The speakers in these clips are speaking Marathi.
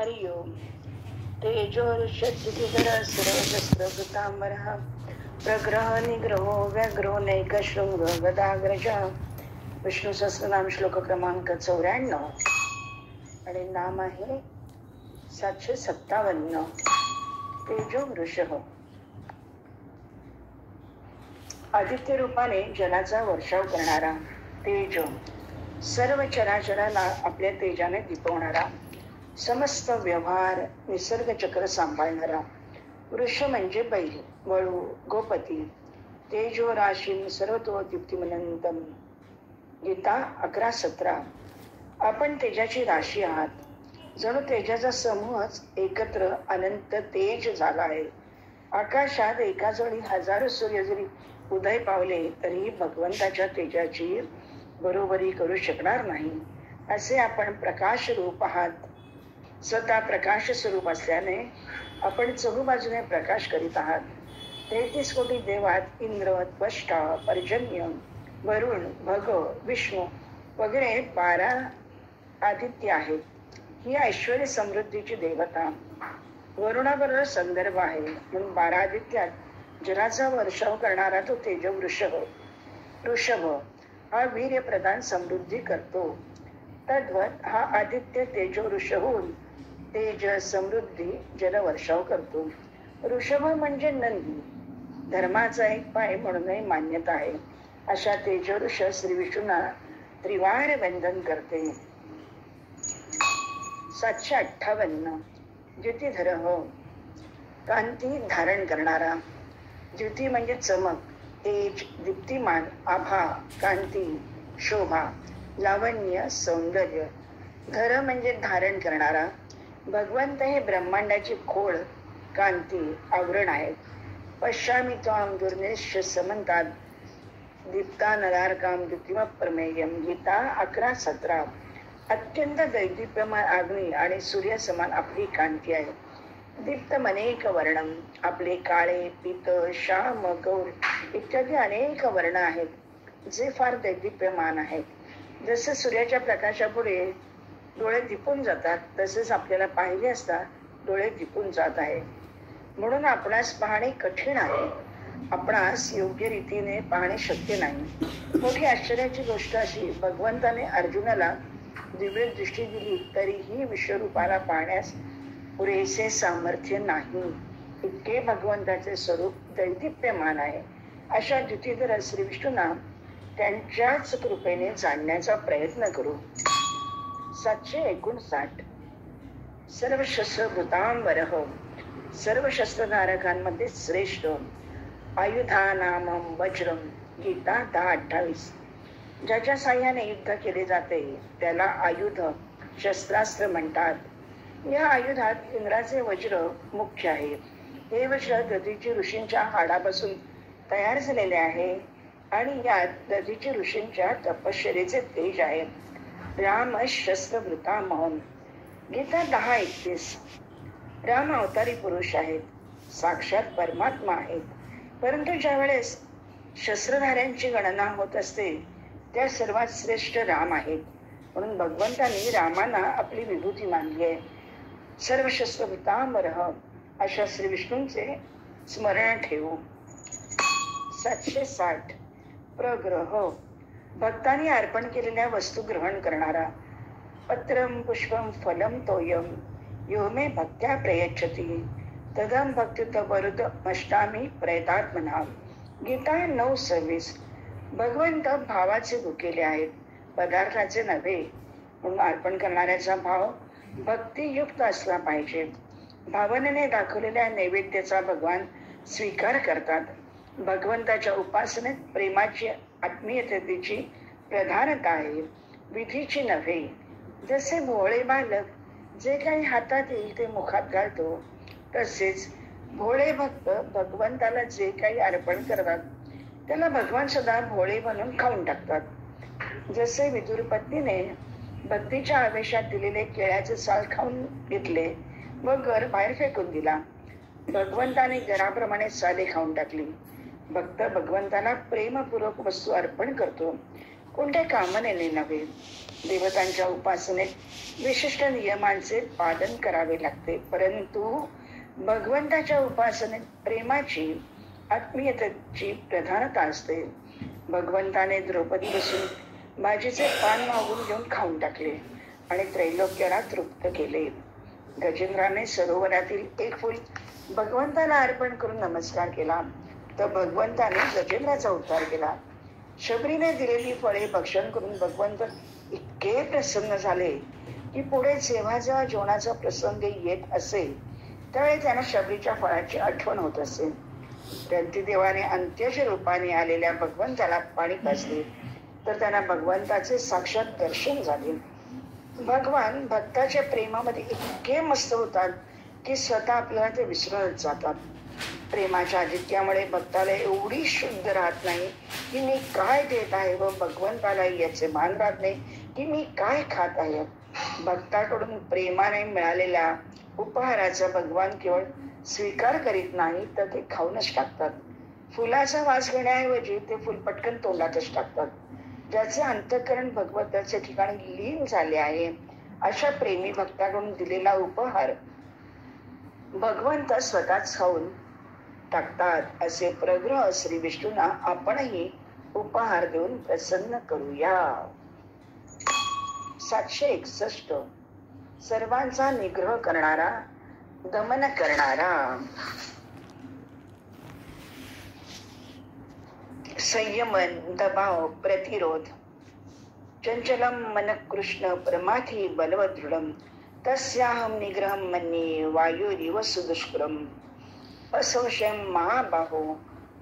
हरि ओम. तेजोरुषद्युतिधर सुरशस्त्रकृतांबरः प्रग्रह निग्रहो व्यग्रो नैकशृंग गदाग्रज. विष्णू सहस्रनाम श्लोक क्रमांक 94 आणि नाम आहे 757. तेजो वृषभ. आदित्य रूपाने जलाचा वर्षाव करणारा तेज, सर्व चराचराला आपल्या तेजाने दिपवणारा, समस्त व्यवहार निसर्ग चक्र सांभाळणारा. वृष म्हणजे बैल, वळू, गोपती. तेजो राशीम सर्वतो दीप्तिमनंतम. गीता 11:17. आपण तेजाची राशी आहात. जणू तेजाचा समूहच एकत्र अनंत तेज झाला आहे. आकाशात एकाच वेळी हजारो सूर्य जरी उदय पावले तरी भगवंताच्या तेजाची बरोबरी करू शकणार नाही. असे आपण प्रकाश रूप आहात. स्वतः प्रकाश स्वरूप असल्याने आपण चहूबाजूने प्रकाश करीत आहात. 33 कोटी देवात इंद्र, त्वष्टा, पर्जन्य, वरुण, भग, विष्णू वगैरे 12 आदित्य आहेत. ही ऐश्वर्य समृद्धीची देवता वरुणाबरोबर संदर्भ आहे. म्हणून 12 आदित्यात जलाचा वर्षाव करणारा तो तेज वृषभ. वृषभ हा वीर्य प्रदान समृद्धी करतो. तद्वत हा आदित्य तेजो वृषभ होऊन तेज समृद्धी जल वर्षाव करतो. वृषभ म्हणजे नंदी, धर्माचा एक पाय म्हणूनही मान्यता आहे. अशा तेजवृष श्री विष्णूंना त्रिवार वंदन करते. 758. द्युतिधर, कांती धारण करणारा. द्युती म्हणजे चमक, तेज, दीप्तिमान, आभा, कांती, शोभा, लावण्य, सौंदर्य. धर म्हणजे धारण करणारा. भगवंत हे ब्रह्मांडाची खोड, कांती, आवरण आहेत. पश्यामि त्वां दुर्निश्य समंतात दीप्तानलार्कां द्युतिमप्रमेयम्. गीता 11:17. अत्यंत दैदिप्यमान अग्नी आणि सूर्य समान आपली कांती आहे. दीप्तम अनेक वर्णम. आपले काळे, पीत, श्याम, गौर इत्यादी अनेक वर्ण आहेत जे फार दैदिप्यमान आहेत. जसे सूर्याच्या प्रकाशापुढे डोळे दिपून जातात तसेच आपल्याला पाहिले असता डोळे दिपून जात आहे. म्हणून आपणास पाहणे कठीण आहे. आपणास योग्य रीतीने पाहणे शक्य नाही. मोठी आश्चर्याची गोष्ट अशी, भगवंताने अर्जुनाला दिव्य दृष्टी दिली तरीही विश्वरूपाला पाहण्यास पुरेसे सामर्थ्य नाही. इतके भगवंताचे स्वरूप दैदिप्यमान आहे. अशा द्युतिधर श्री विष्णूंना त्यांच्याच कृपेने जाणण्याचा प्रयत्न करू. 759. सर्व शस्त्रभूतांबरः, सर्व शस्त्रधारकांमध्ये श्रेष्ठ. आयुधानाम वज्रम. गीता 10:28. ज्याच्या साह्याने युद्ध केले जाते त्याला आयुध, शस्त्रास्त्र म्हणतात. या आयुधात इंद्राचे वज्र मुख्य आहे. हे वज्र दधीची ऋषींच्या हाडापासून तयार झालेले आहे आणि यात दधीची ऋषींच्या तपश्चर्येचे तेज आहे. राम शस्त्रभृता महन. गीता 10:31. राम अवतारी पुरुष आहेत, साक्षात परमात्मा आहेत. परंतु ज्या वेळेस शस्त्रधाऱ्यांची गणना होत असते त्या सर्वात श्रेष्ठ राम आहेत. म्हणून भगवंतांनी रामांना आपली विभूती मानली आहे. सर्व शस्त्रभूतांबरः अशा श्री विष्णूंचे स्मरण ठेवू. 760. प्रग्रह, भक्तांनी अर्पण केलेल्या वस्तू ग्रहण करणारा. पत्रम पुष्पम फलम तोयम यो मे भक्त्या प्रयच्छति तदम भक्त्युत वरुद मष्टामी प्रयतात्मना. गीता 9:26. भगवंत भावाचे भुकेले आहेत, पदार्थाचे नव्हे. म्हणून अर्पण करणाऱ्याचा भाव भक्तियुक्त असला पाहिजे. भावनेने दाखवलेल्या नैवेद्याचा भगवान स्वीकार करतात. भगवंताच्या उपासनेत प्रेमाची, आत्मीयतेची प्रधानता आहे, विधीची नव्हे. जसे भोळे बालक जे काही हातात येईल ते मुखात घालतो तसेच भोळे भक्त भगवंताला जे काही अर्पण करतात त्याला भगवान सुद्धा भोळे म्हणून खाऊन टाकतात. जसे विदुर पत्नीने भक्तीच्या आवेशात दिलेले केळ्याचे साल खाऊन घेतले व घर बाहेर फेकून दिला. भगवंताने घराप्रमाणे साले खाऊन टाकली. भक्त भगवंताला प्रेमपूर्वक वस्तू अर्पण करतो कोणत्या कामनेने नव्हे. देवतांच्या उपासनेत विशिष्ट नियमांचे पालन करावे लागते, परंतु भगवंताच्या उपासनेत प्रेमाची, आत्मीयतेची प्रधानता असते. भगवंताने द्रौपदी बसून भाजीचे पान मागून घेऊन खाऊन टाकले आणि त्रैलोक्याला तृप्त केले. गजेंद्राने सरोवरातील एक फूल भगवंताला अर्पण करून नमस्कार केला, तर भगवंताने गजेंद्राचा उद्धार केला. शबरीने दिलेली फळे भक्षण करून भगवंत इतके प्रसन्न झाले की पुढे जेव्हा जेव्हा जेवणाचा प्रसंग येत असेल त्यावेळी त्यांना शबरीच्या फळाची आठवण होत असेल. देवाने अंत्यज रूपाने आलेल्या भगवंताला पाणी पाजले तर त्यांना भगवंताचे साक्षात दर्शन झाले. भगवान भक्ताच्या प्रेमामध्ये इतके मस्त होतात की स्वतः आपल्याला ते विसरूनच जातात. प्रेमाच्या आधिक्यामुळे भक्ताला एवढी शुद्ध राहत नाही की मी काय देत आहे व भगवंताला याचे भान राहत नाही की मी काय खात आहे. भक्ताकडून प्रेमाने मिळालेल्या उपहाराचा भगवान केवळ स्वीकार करीत नाही तर ते खाऊनच टाकतात. फुलाचा वास घेण्याऐवजी ते फुल पटकन तोंडातच टाकतात. ज्याचे अंतःकरण भगवंताच्या ठिकाणी लीन झाले आहे अशा प्रेमी भक्ताकडून दिलेला उपहार भगवंत स्वतःच खाऊन टाकतात. असे प्रग्रह श्री विष्णूंना आपणही उपहार देऊन प्रसन्न करूया. 761 सर्वांचा निग्रह करणारा, दमन करणारा. संयमन, दबाव, प्रतिरोध. चंचलम मन कृष्ण परमाथी बलवदृढम तस्याहम निग्रहम मन्ये वायुरिव सुदुष्करम असंशयम महाबाहो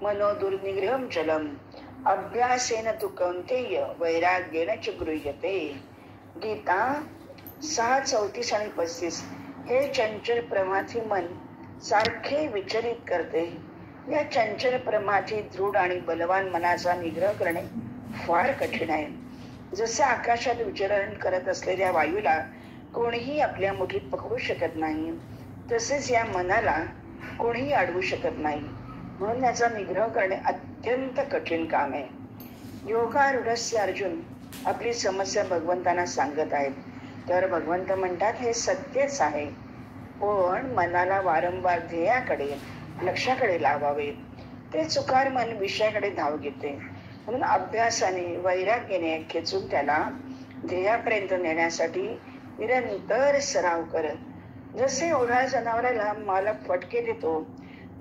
मनो दुर्निग्रहम चलम अभ्यासेन तु कौन्तेय वैराग्येन च गृह्यते. गीता 6:34 आणि 35. हे चंचल प्रमाथी मन सारखे विचलित करते. या चंचल प्रमाथी दृढ आणि बलवान मनाचा निग्रह करणे फार कठीण आहे. जसे आकाशात विचरण करत असलेल्या वायूला कोणीही आपल्या मुठीत पकडू शकत नाही, तसेच या मनाला कोणीही अडवू शकत नाही. म्हणून याचा निग्रह करणे अत्यंत कठीण काम आहे. योगारूढस्य अर्जुन आपली समस्या भगवंतांना सांगत आहेत, तर भगवंत म्हणतात हे सत्यच आहे, पण मनाला वारंवार ध्येयाकडे, लक्षाकडे लावावे. ते चुकार मन विषयाकडे धाव घेते. म्हणून अभ्यासाने, वैराग्याने खेचून त्याला ध्येयापर्यंत नेण्यासाठी निरंतर सराव करत. जसे ओढा जनावराला मालक फटके देतो,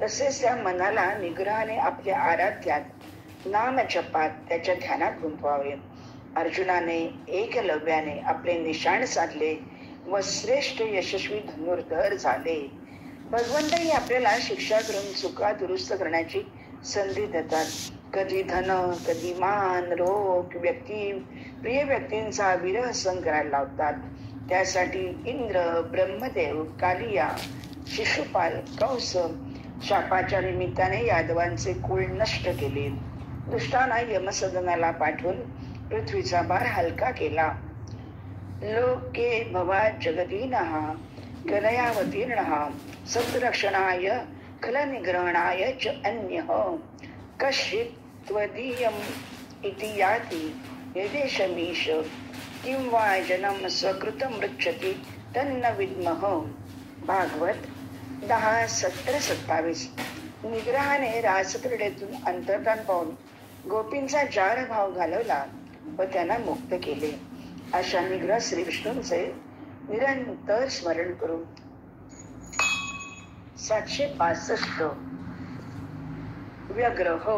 तसेच त्या मनाला निग्रहाने आपल्या आराध्यात, नामजपात, त्याच्या ध्यानात गुंतवावे. अर्जुनाने एकलव्याने आपले निशाण साधले व श्रेष्ठ यशस्वी धनुर्धर झाले. भगवंतही आपल्याला शिक्षा करून चुका दुरुस्त करण्याची संधी देतात. कधी धन, कधी मान, रोग, व्यक्ती, प्रिय व्यक्तींचा विरह सहन करायला लावतात. त्यासाठी इंद्र, ब्रह्मदेव, कालिया, शिशुपाल, कंस शापाच्या निमित्ताने यादवांचे कुळ नष्ट केले. दुष्टांना यमसदनाला पाठवून पृथ्वीचा भार हलका केला. लोके भवा जगदीनः कलयावतीर्णः सद्रक्षणाय खलनिग्रहणाय च अन्यः कश्चित् त्वदीयम् इति याति यदेशमीश किं वा जनं स्वकृतं मृच्छति तन्न विद्मः. भागवत 10:17-27. निग्रहाने रासक्रीडेतून अंतर्धान पाहून गोपींचा जार भाव घालवला व त्यांना मुक्त केले. अशा निग्रह श्री विष्णूंचे निरंतर स्मरण करू. 765 व्यग्रह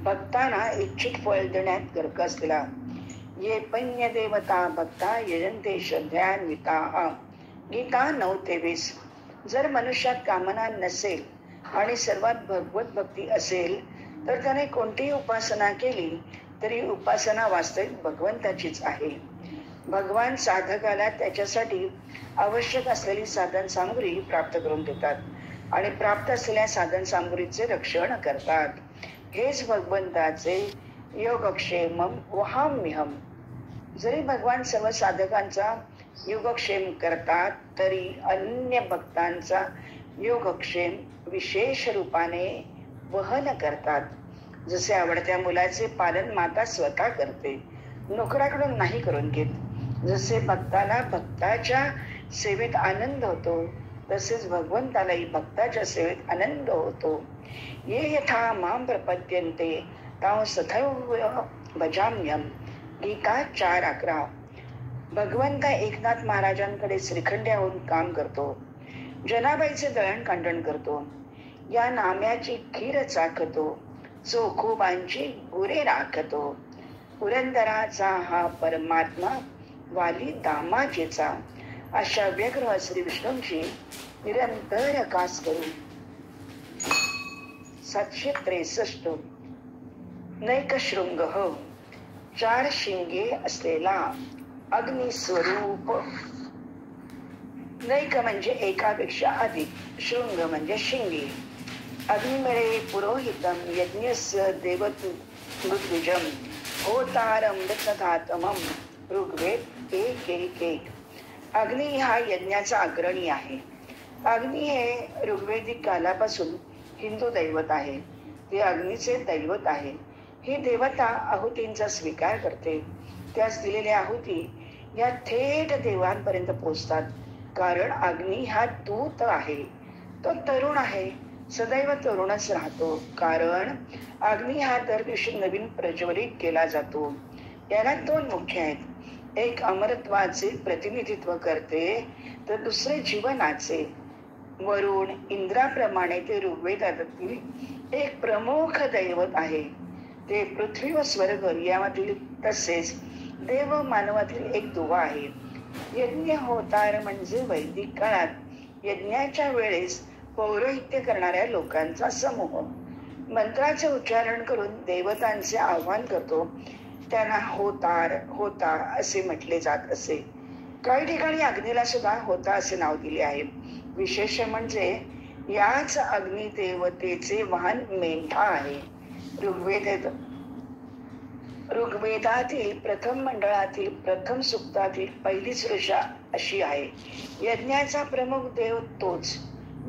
भक्तांना इच्छित फळ देण्यात गर्क असलेला. ये पञ्य देवता भक्ता यजन्ते श्रद्धान्विताः. गीता 9:23. जर मनुष्यात कामना नसेल आणि सर्वात भगवत भक्ती असेल तर त्याने कोणतीही उपासना केली तरी उपासना वास्तविक भगवंताचीच आहे. भगवान साधकाला त्याच्यासाठी आवश्यक असलेली साधन सामुग्री प्राप्त करून देतात आणि प्राप्त असलेल्या साधन सामुग्रीचे रक्षण करतात. हेच भगवंताचे योगक्षेमम वहाम्यहम. जरी भगवान सर्व साधकांचा योगक्षेम करतात तरी अन्य भक्तांचा योगक्षेम विशेष रूपाने वहन करतात. जसे आवडत्या मुलाचे पालन माता स्वतः करते नोकराकडून नाही करून घेत. जसे भक्ताला भक्ताच्या सेवेत आनंद होतो, तसेच भगवंतालाही भक्ताच्या सेवेत आनंद होतो. ये यथा मां प्रपद्यन्ते तां तथैव भजाम्यहम्. गीता 4:11. भगवंत एकनाथ महाराजांकडे श्रीखंड्याहून काम करतो. जनाबाईचे दळणकांडण करतो. या नाम्याची खीर चाखतो. चोखोबांची गुरे राखतो. पुरंदराचा हा परमात्मा वाली दामाचेचा. अशा व्यग्र श्री विष्णूंची निरंतर कास करू. 763. नैकशृंग. 4 शिंगे असलेला अग्निस्वरूप. नैक म्हणजे एकापेक्षा अधिक, शृंग म्हणजे शिंगे. अग्निमेळे पुरोहितम यज्ञस्य देवमृत्युजम होतारमृतधातमम. ऋग्वेद 1:1. अग्नी हा यज्ञाचा अग्रणी आहे. अग्नी हे ऋग्वेदिक कालापासून हिंदू दैवत आहे. ते अग्नीचे दैवत आहे. ही देवता आहुतींचा स्वीकार करते. त्यास दिलेल्या आहुती या थेट देवांपर्यंत पोहोचतात. कारण अग्नी हा दूत आहे. तो तरुण आहे. सदैव तरुणच राहतो. कारण अग्नी हा दर दिवशी नवीन प्रज्वलित केला जातो. याला 2 मुख्य आहेत. एक अमरत्वाचे प्रतिनिधित्व करते, तर दुसरे जीवनाचे. वरुण इंद्राप्रमाणे ते ऋग्वेदातील एक प्रमुख दैवत आहे. ते पृथ्वी व स्वर्ग यामधील तसेच देव मानवातील एक दुवा आहे. यज्ञ होतार म्हणजे वैदिक काळात यज्ञाच्या वेळेस पौरोहित्य करणाऱ्या लोकांचा समूह. मंत्राचे उच्चारण करून देवतांचे आवाहन करतो. त्यांना होतार होता असे म्हटले जात असे. काही ठिकाणी अग्नीला सुद्धा होता असे नाव दिले आहे. विशेष म्हणजे याच अग्निदेवतेचे वाहन मेंढा आहे. ऋग्वेदातील प्रथम मंडळातील प्रथम सूक्तातील पहिलीच ऋषा अशी आहे. यज्ञाचा प्रमुख देव तोच.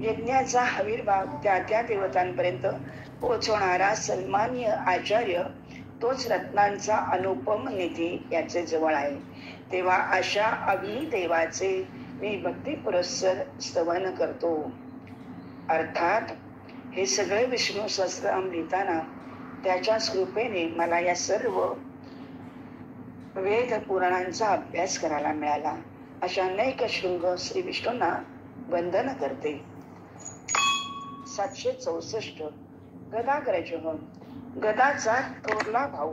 यज्ञाचा आविर्भाव त्या देवतांपर्यंत पोहोचवणारा सन्मान्य आचार्य तोच रत्नांचा अनुपम निधी याचे जवळ आहे. तेव्हा अशा अग्निदेवाचे मी भक्ती पुरस्सर स्तवन करतो. अर्थात हे सगळे विष्णू सहस्त्रनाम लिहिताना त्याच्या कृपेने मला या सर्व वेद पुराणांचा अभ्यास करायला मिळाला. अशा अनेक शृंग श्री विष्णूंना वंदन करते. 764. गदाग्रज. गदाचा थोरला भाऊ.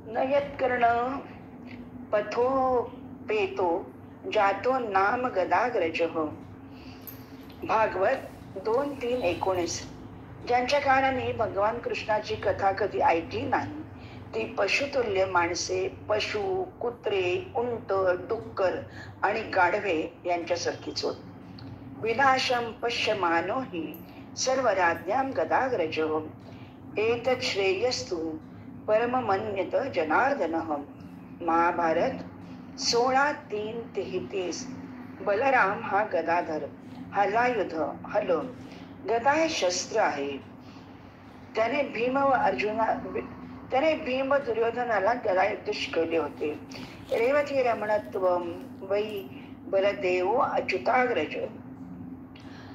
नयत्कर्ण पथो पेतो जातो नाम गदाग्रज. भागवत 2:3-19. ज्यांच्या कानाने भगवान कृष्णाची कथा कधी ऐकली नाही, ती पशुतुल्य माणसे, पशु, कुत्रे, उंट, डुक्कर आणि गाढवे यांच्यासारखीच होत. विनाशम पश्यमानो हि सर्व राज्ञां गदाग्रज. एतत् श्रेयस्तु परममन्यत जनार्दनः. महाभारत 16:3-33. बलराम हा गदाधर. हलायुध हल. गदा हे शस्त्र आहे. त्याने भीम व दुर्योधनाला गदायुद्ध शिकवले होते. रेवती रमणत्व वै बलदेव अच्युताग्रज.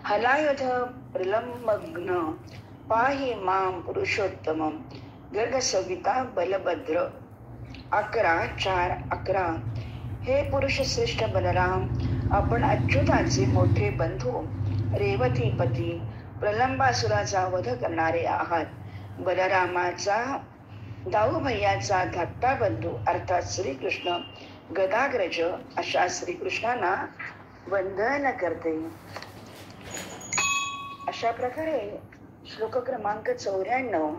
हलायुध प्रलंबग्न पाहि मां पुरुषोत्तम. गर्ग संहिता बलभद्र 11:4-11. हे पुरुष श्रेष्ठ बलराम, आपण अच्युताचे मोठे बंधू रेवतीपती प्रलंबासुराचा वध करणारे आहात. बलरामाचा दाऊ भैयाचा धाकटा बंधू अर्थात श्रीकृष्ण गदाग्रज अशा श्रीकृष्णांना वंदन करते. अशा प्रकारे श्लोक क्रमांक 94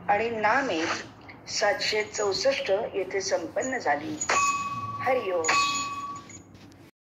आणि नामे 764 येथे संपन्न झाली. हरिओम.